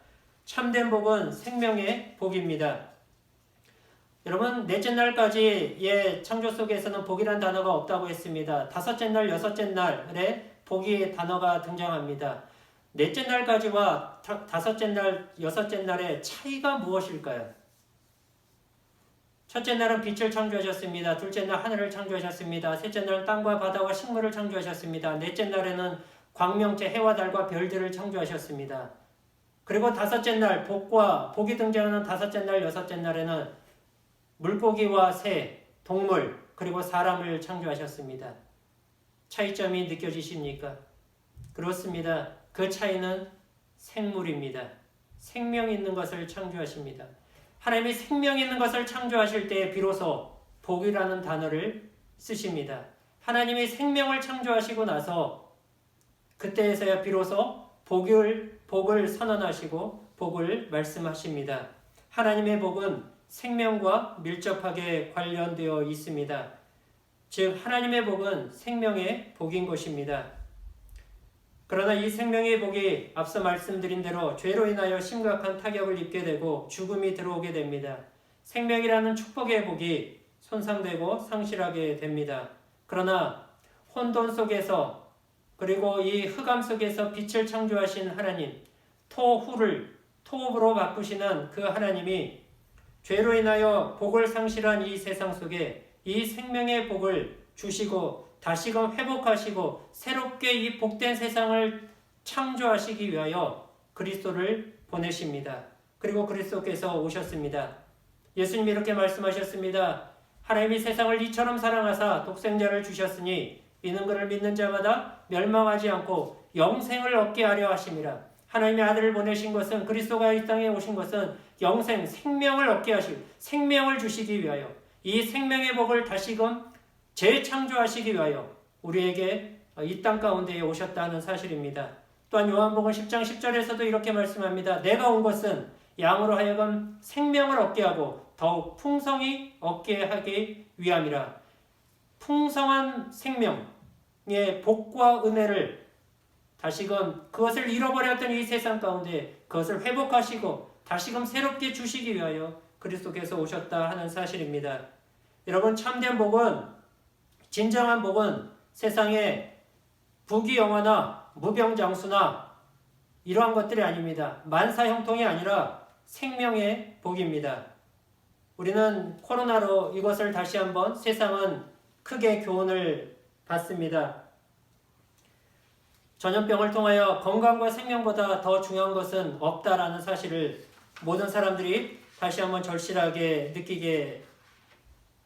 참된 복은 생명의 복입니다. 여러분, 넷째 날까지의 창조 속에서는 복이란 단어가 없다고 했습니다. 다섯째 날, 여섯째 날에 복의 단어가 등장합니다. 넷째 날까지와 다섯째 날, 여섯째 날의 차이가 무엇일까요? 첫째 날은 빛을 창조하셨습니다. 둘째 날 하늘을 창조하셨습니다. 셋째 날은 땅과 바다와 식물을 창조하셨습니다. 넷째 날에는 광명체 해와 달과 별들을 창조하셨습니다. 그리고 다섯째 날 복이 등장하는 다섯째 날, 여섯째 날에는 물고기와 새, 동물, 그리고 사람을 창조하셨습니다. 차이점이 느껴지십니까? 그렇습니다. 그 차이는 생물입니다. 생명 있는 것을 창조하십니다. 하나님이 생명 있는 것을 창조하실 때 비로소 복이라는 단어를 쓰십니다. 하나님이 생명을 창조하시고 나서 그때에서야 비로소 복을 선언하시고 복을 말씀하십니다. 하나님의 복은 생명과 밀접하게 관련되어 있습니다. 즉 하나님의 복은 생명의 복인 것입니다. 그러나 이 생명의 복이 앞서 말씀드린 대로 죄로 인하여 심각한 타격을 입게 되고 죽음이 들어오게 됩니다. 생명이라는 축복의 복이 손상되고 상실하게 됩니다. 그러나 혼돈 속에서 그리고 이 흑암 속에서 빛을 창조하신 하나님, 토후를 토업으로 바꾸시는 그 하나님이 죄로 인하여 복을 상실한 이 세상 속에 이 생명의 복을 주시고 다시금 회복하시고 새롭게 이 복된 세상을 창조하시기 위하여 그리스도를 보내십니다. 그리고 그리스도께서 오셨습니다. 예수님이 이렇게 말씀하셨습니다. 하나님이 세상을 이처럼 사랑하사 독생자를 주셨으니 이는 그를 믿는 자마다 멸망하지 않고 영생을 얻게 하려 하심이라. 하나님의 아들을 보내신 것은, 그리스도가 이 땅에 오신 것은 영생, 생명을 얻게 하시고 생명을 주시기 위하여, 이 생명의 복을 다시금 재창조하시기 위하여 우리에게 이 땅 가운데에 오셨다는 사실입니다. 또한 요한복음 10장 10절에서도 이렇게 말씀합니다. 내가 온 것은 양으로 하여금 생명을 얻게 하고 더욱 풍성히 얻게 하기 위함이라. 풍성한 생명의 복과 은혜를 다시금 그것을 잃어버렸던 이 세상 가운데 그것을 회복하시고 다시금 새롭게 주시기 위하여 그리스도께서 오셨다 하는 사실입니다. 여러분, 참된 복은, 진정한 복은 세상에 부귀영화나 무병장수나 이러한 것들이 아닙니다. 만사형통이 아니라 생명의 복입니다. 우리는 코로나로 이것을 다시 한번 세상은 크게 교훈을 받습니다. 전염병을 통하여 건강과 생명보다 더 중요한 것은 없다라는 사실을 모든 사람들이 다시 한번 절실하게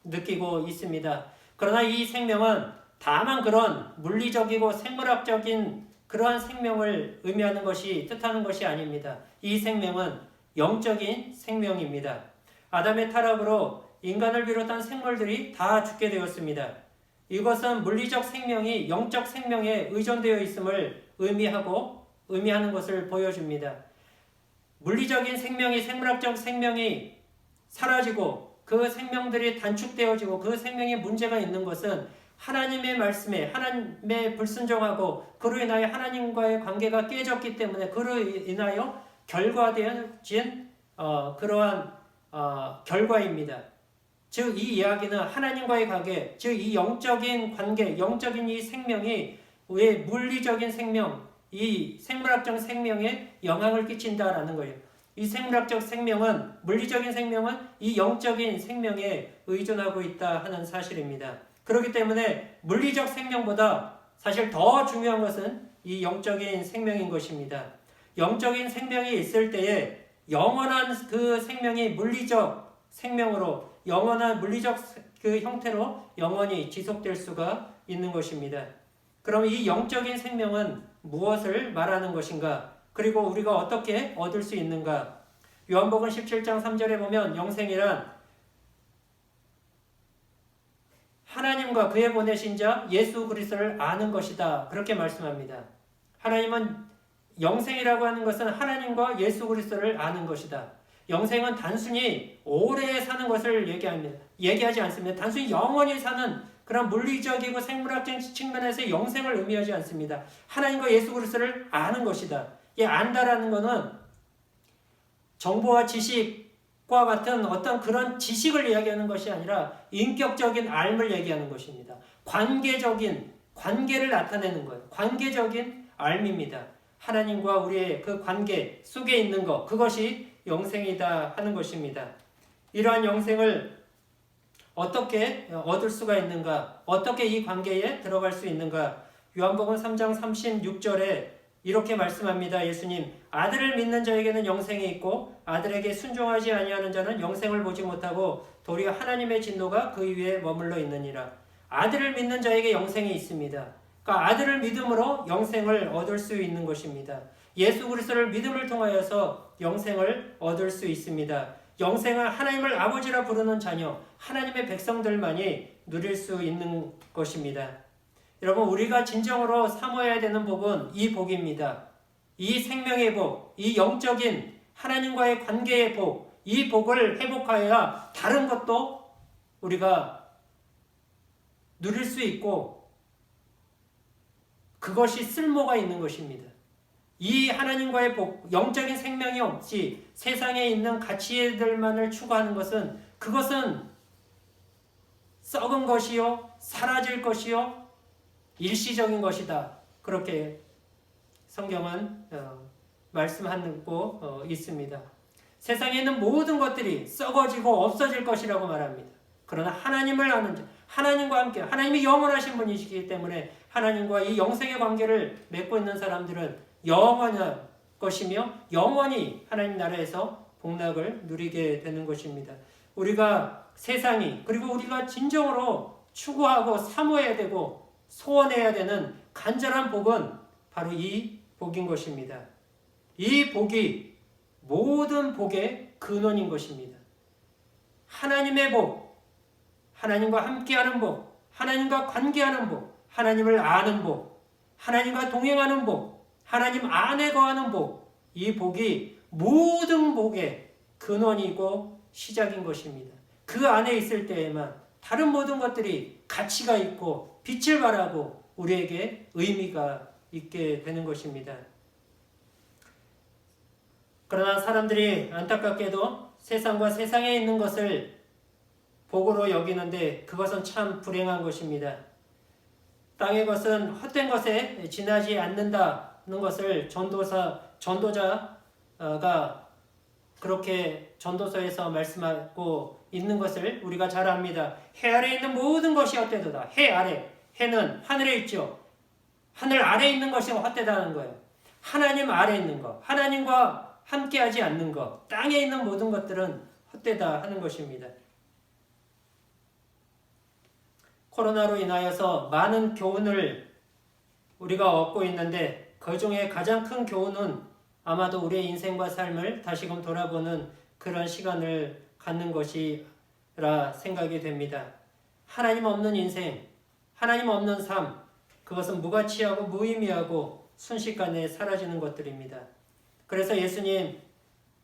느끼고 있습니다. 그러나 이 생명은 다만 그런 물리적이고 생물학적인 그러한 생명을 의미하는 것이, 뜻하는 것이 아닙니다. 이 생명은 영적인 생명입니다. 아담의 타락으로 인간을 비롯한 생물들이 다 죽게 되었습니다. 이것은 물리적 생명이 영적 생명에 의존되어 있음을 의미하는 것을 보여줍니다. 물리적인 생명이, 생물학적 생명이 사라지고 그 생명들이 단축되어지고 그 생명에 문제가 있는 것은 하나님의 말씀에, 하나님의 불순종하고 그로 인하여 하나님과의 관계가 깨졌기 때문에 그로 인하여 결과되어진 그러한 결과입니다. 즉 이 이야기는 하나님과의 관계, 즉 이 영적인 관계, 영적인 이 생명이 왜 물리적인 생명, 이 생물학적 생명에 영향을 끼친다라는 거예요. 이 생물학적 생명은, 물리적인 생명은 이 영적인 생명에 의존하고 있다 하는 사실입니다. 그렇기 때문에 물리적 생명보다 사실 더 중요한 것은 이 영적인 생명인 것입니다. 영적인 생명이 있을 때에 영원한 그 생명이 물리적 생명으로, 영원한 물리적 그 형태로 영원히 지속될 수가 있는 것입니다. 그럼 이 영적인 생명은 무엇을 말하는 것인가? 그리고 우리가 어떻게 얻을 수 있는가? 요한복음 17장 3절에 보면 영생이란 하나님과 그의 보내신 자 예수 그리스도를 아는 것이다. 그렇게 말씀합니다. 하나님은, 영생이라고 하는 것은 하나님과 예수 그리스도를 아는 것이다. 영생은 단순히 오래 사는 것을 얘기하지 않습니다. 단순히 영원히 사는 그런 물리적이고 생물학적 측면에서 영생을 의미하지 않습니다. 하나님과 예수 그리스도를 아는 것이다. 이 안다라는 것은 정보와 지식과 같은 어떤 그런 지식을 이야기하는 것이 아니라 인격적인 알을 얘기하는 것입니다. 관계를 나타내는 것, 관계적인 알입니다. 하나님과 우리의 그 관계 속에 있는 것, 그것이 영생이다 하는 것입니다. 이러한 영생을 어떻게 얻을 수가 있는가? 어떻게 이 관계에 들어갈 수 있는가? 요한복음 3장 36절에 이렇게 말씀합니다. 예수님, 아들을 믿는 자에게는 영생이 있고 아들에게 순종하지 아니하는 자는 영생을 보지 못하고 도리어 하나님의 진노가 그 위에 머물러 있느니라. 아들을 믿는 자에게 영생이 있습니다. 그러니까 아들을 믿음으로 영생을 얻을 수 있는 것입니다. 예수 그리스도를 믿음을 통하여서 영생을 얻을 수 있습니다. 영생은 하나님을 아버지라 부르는 자녀, 하나님의 백성들만이 누릴 수 있는 것입니다. 여러분, 우리가 진정으로 사모해야 되는 복은 이 복입니다. 이 생명의 복, 이 영적인 하나님과의 관계의 복, 이 복을 회복하여야 다른 것도 우리가 누릴 수 있고 그것이 쓸모가 있는 것입니다. 이 하나님과의 복, 영적인 생명이 없이 세상에 있는 가치들만을 추구하는 것은 그것은 썩은 것이요, 사라질 것이요, 일시적인 것이다. 그렇게 성경은 말씀하고 있습니다. 세상에 있는 모든 것들이 썩어지고 없어질 것이라고 말합니다. 그러나 하나님을 아는 자, 하나님과 함께, 하나님이 영원하신 분이시기 때문에 하나님과 이 영생의 관계를 맺고 있는 사람들은 영원한 것이며 영원히 하나님 나라에서 복락을 누리게 되는 것입니다. 우리가 세상이, 그리고 우리가 진정으로 추구하고 사모해야 되고 소원해야 되는 간절한 복은 바로 이 복인 것입니다. 이 복이 모든 복의 근원인 것입니다. 하나님의 복, 하나님과 함께하는 복, 하나님과 관계하는 복, 하나님을 아는 복, 하나님과 동행하는 복, 하나님 안에 거하는 복, 이 복이 모든 복의 근원이고 시작인 것입니다. 그 안에 있을 때에만 다른 모든 것들이 가치가 있고 빛을 발하고 우리에게 의미가 있게 되는 것입니다. 그러나 사람들이 안타깝게도 세상과 세상에 있는 것을 복으로 여기는데 그것은 참 불행한 것입니다. 땅의 것은 헛된 것에 지나지 않는다는 것을 전도자가 그렇게 전도서에서 말씀하고 있는 것을 우리가 잘 압니다. 해 아래 있는 모든 것이 헛되도다. 해 아래, 해는 하늘에 있죠. 하늘 아래 있는 것이 헛되다는 거예요. 하나님 아래 있는 것, 하나님과 함께하지 않는 것, 땅에 있는 모든 것들은 헛되다 하는 것입니다. 코로나로 인하여서 많은 교훈을 우리가 얻고 있는데 그 중에 가장 큰 교훈은 아마도 우리의 인생과 삶을 다시금 돌아보는 그런 시간을 갖는 것이라 생각이 됩니다. 하나님 없는 인생, 하나님 없는 삶, 그것은 무가치하고 무의미하고 순식간에 사라지는 것들입니다. 그래서 예수님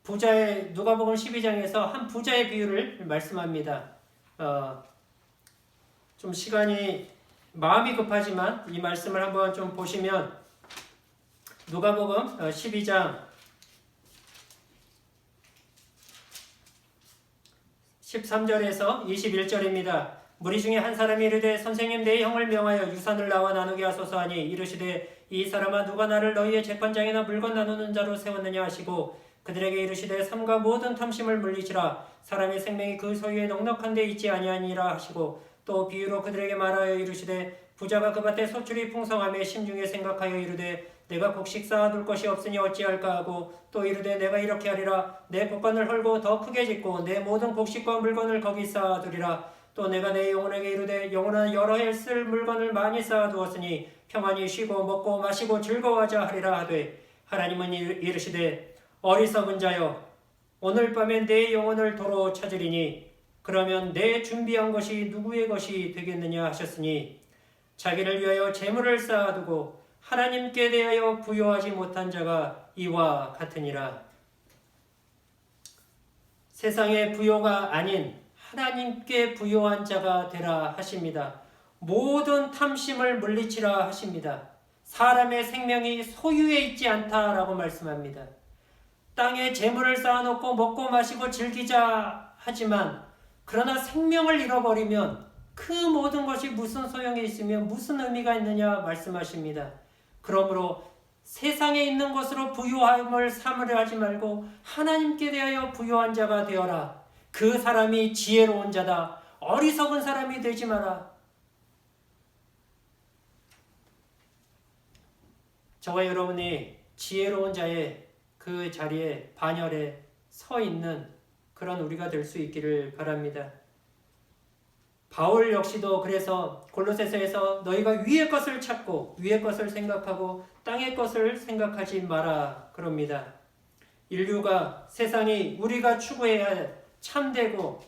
부자의 누가복음 12장에서 한 부자의 비유를 말씀합니다. 좀 시간이 마음이 급하지만 이 말씀을 한번 좀 보시면 누가복음 12장 13절에서 21절입니다. 무리 중에 한 사람이 이르되 선생님 내 형을 명하여 유산을 나와 나누게 하소서 하니 이르시되 이 사람아 누가 나를 너희의 재판장이나 물건 나누는 자로 세웠느냐 하시고 그들에게 이르시되 삼가 모든 탐심을 물리치라 사람의 생명이 그 소유에 넉넉한 데 있지 아니하니라 하시고 또 비유로 그들에게 말하여 이르시되 부자가 그 밭에 소출이 풍성하며 심중에 생각하여 이르되 내가 곡식 쌓아둘 것이 없으니 어찌할까 하고 또 이르되 내가 이렇게 하리라 내 곡간을 헐고 더 크게 짓고 내 모든 곡식과 물건을 거기 쌓아두리라 또 내가 내 영혼에게 이르되 영혼아 여러 해 쓸 물건을 많이 쌓아두었으니 평안히 쉬고 먹고 마시고 즐거워하자 하리라 하되 하나님은 이르시되 어리석은 자여 오늘 밤에 내 영혼을 도로 찾으리니 그러면 내 준비한 것이 누구의 것이 되겠느냐 하셨으니 자기를 위하여 재물을 쌓아두고 하나님께 대하여 부여하지 못한 자가 이와 같으니라. 세상의 부여가 아닌 하나님께 부여한 자가 되라 하십니다. 모든 탐심을 물리치라 하십니다. 사람의 생명이 소유에 있지 않다라고 말씀합니다. 땅에 재물을 쌓아놓고 먹고 마시고 즐기자 하지만 그러나 생명을 잃어버리면 그 모든 것이 무슨 소용이 있으며 무슨 의미가 있느냐 말씀하십니다. 그러므로 세상에 있는 것으로 부유함을 삼으려 하지 말고 하나님께 대하여 부유한 자가 되어라. 그 사람이 지혜로운 자다. 어리석은 사람이 되지 마라. 저와 여러분이 지혜로운 자의 그 자리에 반열에 서 있는 그런 우리가 될 수 있기를 바랍니다. 바울 역시도 그래서 골로새서에서 너희가 위의 것을 찾고 위의 것을 생각하고 땅의 것을 생각하지 마라 그럽니다. 인류가 세상이 우리가 추구해야 할 참되고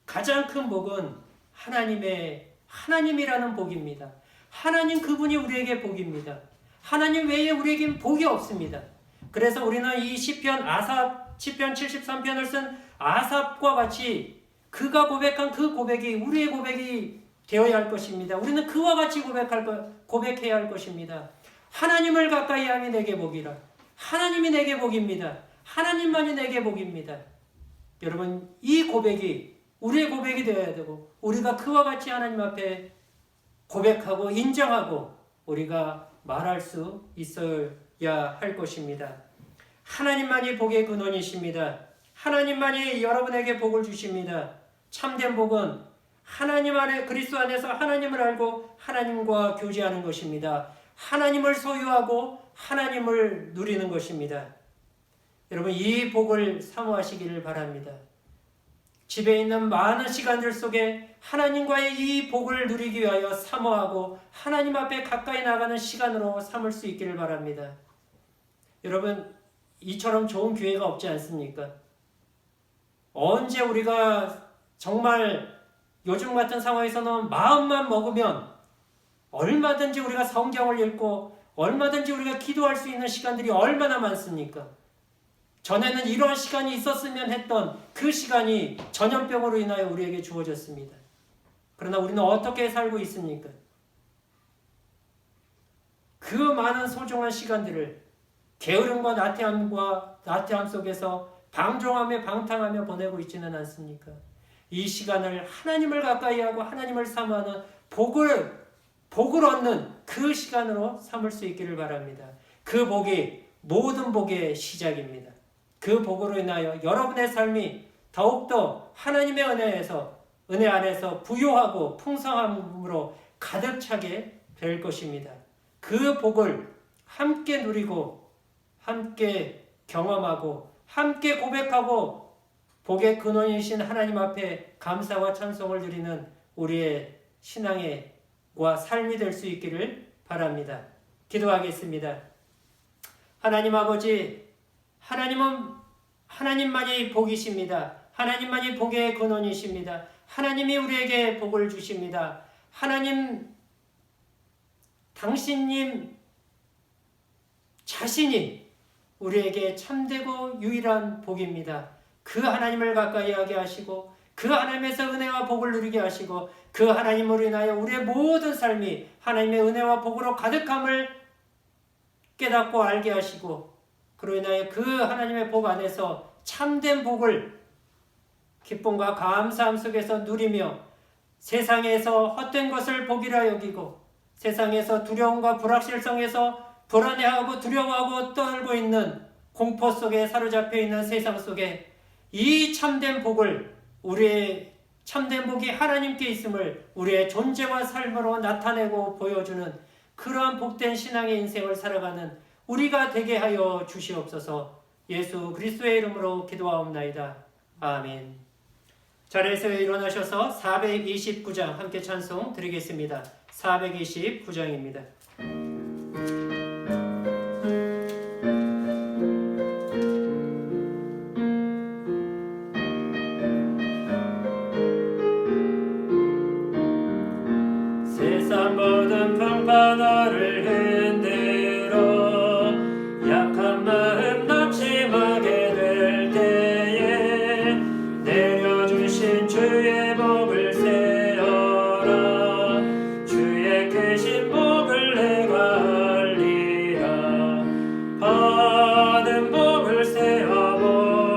가장 큰 복은 하나님이라는 복입니다. 하나님 그분이 우리에게 복입니다. 하나님 외에 우리에겐 복이 없습니다. 그래서 우리는 이 시편 73편을 쓴 아삽과 같이 그가 고백한 그 고백이 우리의 고백이 되어야 할 것입니다. 우리는 그와 같이 고백해야 할 것입니다. 하나님을 가까이 함이 내게 복이라. 하나님이 내게 복입니다. 하나님만이 내게 복입니다. 여러분, 이 고백이 우리의 고백이 되어야 되고, 우리가 그와 같이 하나님 앞에 고백하고 인정하고 우리가 말할 수 있어야 할 것입니다. 하나님만이 복의 근원이십니다. 하나님만이 여러분에게 복을 주십니다. 참된 복은 하나님 안에, 그리스도 안에서 하나님을 알고 하나님과 교제하는 것입니다. 하나님을 소유하고 하나님을 누리는 것입니다. 여러분, 이 복을 사모하시기를 바랍니다. 집에 있는 많은 시간들 속에 하나님과의 이 복을 누리기 위하여 사모하고 하나님 앞에 가까이 나가는 시간으로 삼을 수 있기를 바랍니다. 여러분, 이처럼 좋은 기회가 없지 않습니까? 언제 우리가 정말 요즘 같은 상황에서는 마음만 먹으면 얼마든지 우리가 성경을 읽고 얼마든지 우리가 기도할 수 있는 시간들이 얼마나 많습니까? 전에는 이런 시간이 있었으면 했던 그 시간이 전염병으로 인하여 우리에게 주어졌습니다. 그러나 우리는 어떻게 살고 있습니까? 그 많은 소중한 시간들을 게으름과 나태함 속에서 방종하며 방탕하며 보내고 있지는 않습니까? 이 시간을 하나님을 가까이 하고 하나님을 사모하는 복을 얻는 그 시간으로 삼을 수 있기를 바랍니다. 그 복이 모든 복의 시작입니다. 그 복으로 인하여 여러분의 삶이 더욱더 하나님의 은혜 안에서 부요하고 풍성함으로 가득 차게 될 것입니다. 그 복을 함께 누리고 함께 경험하고 함께 고백하고 복의 근원이신 하나님 앞에 감사와 찬송을 드리는 우리의 신앙의 삶이 될 수 있기를 바랍니다. 기도하겠습니다. 하나님 아버지, 하나님만이 복이십니다. 하나님만이 복의 근원이십니다. 하나님이 우리에게 복을 주십니다. 하나님, 당신님 자신이 우리에게 참되고 유일한 복입니다. 그 하나님을 가까이 하게 하시고 그 하나님에서 은혜와 복을 누리게 하시고 그 하나님으로 인하여 우리의 모든 삶이 하나님의 은혜와 복으로 가득함을 깨닫고 알게 하시고 그로 인하여 그 하나님의 복 안에서 참된 복을 기쁨과 감사함 속에서 누리며 세상에서 헛된 것을 복이라 여기고 세상에서 두려움과 불확실성에서 불안해하고 두려워하고 떨고 있는 공포 속에 사로잡혀 있는 세상 속에 이 참된 복을, 우리의 참된 복이 하나님께 있음을 우리의 존재와 삶으로 나타내고 보여주는 그러한 복된 신앙의 인생을 살아가는 우리가 되게 하여 주시옵소서. 예수 그리스도의 이름으로 기도하옵나이다. 아멘. 자리에서 일어나셔서 429장 함께 찬송 드리겠습니다. 429장입니다. 세상 모든 평판화를 흔들어 약한 마음 낙심하게 될 때에 내려주신 주의 복을 세어라. 주의 크신 복을 내가 알리라. 받은 복을 세어보아라.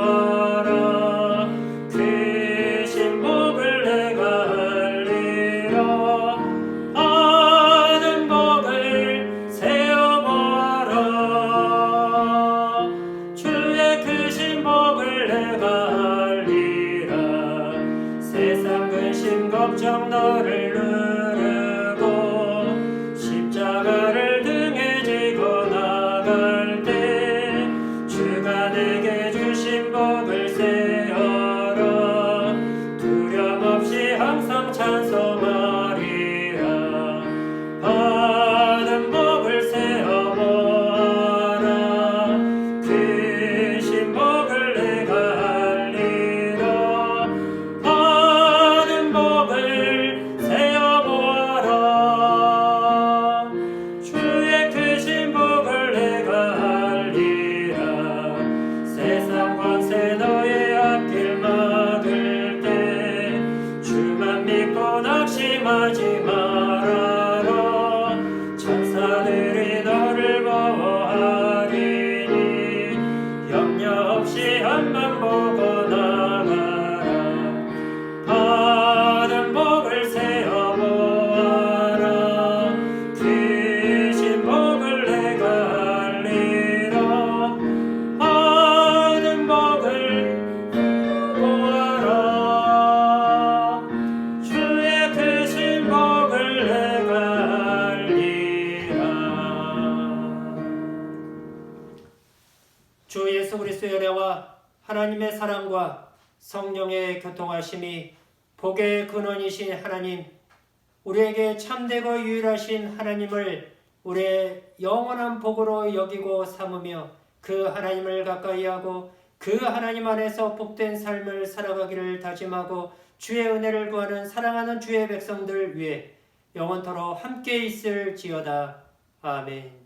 크신 복을 내가 알리라. 받은 복을 세어보아라. 주의 크신 복을 내가 알리라. 세상 근심 걱정 너를 누르고 십자가를 등에 지고 나갈 때 주가 내게 주신 복을 세어라. 두려움 없이 항상 찬송하리라. 받은 복을 세어보아라. 크신 복을 내가 알리라. 받은 복을 세어보아라. 주의 크신 복을 내가 알리라. 세상 권세 너의 앞길 근심하지 말아라. 천사들이 너를 보호하리니 염려 없이 앞만 보고 나가라. 받은 복을 세어보아라. 크신 복을 내가 알리라. 받은 복을 보아라. 주의 크신 복을 내가 알리라. 주 예수 그리스도의 은혜와 하나님의 사랑과 성령의 교통하심이 복의 근원이신 하나님, 우리에게 참되고 유일하신 하나님을 우리의 영원한 복으로 여기고 삼으며 그 하나님을 가까이하고 그 하나님 안에서 복된 삶을 살아가기를 다짐하고 주의 은혜를 구하는 사랑하는 주의 백성들 위해 영원토록 함께 있을지어다. 아멘.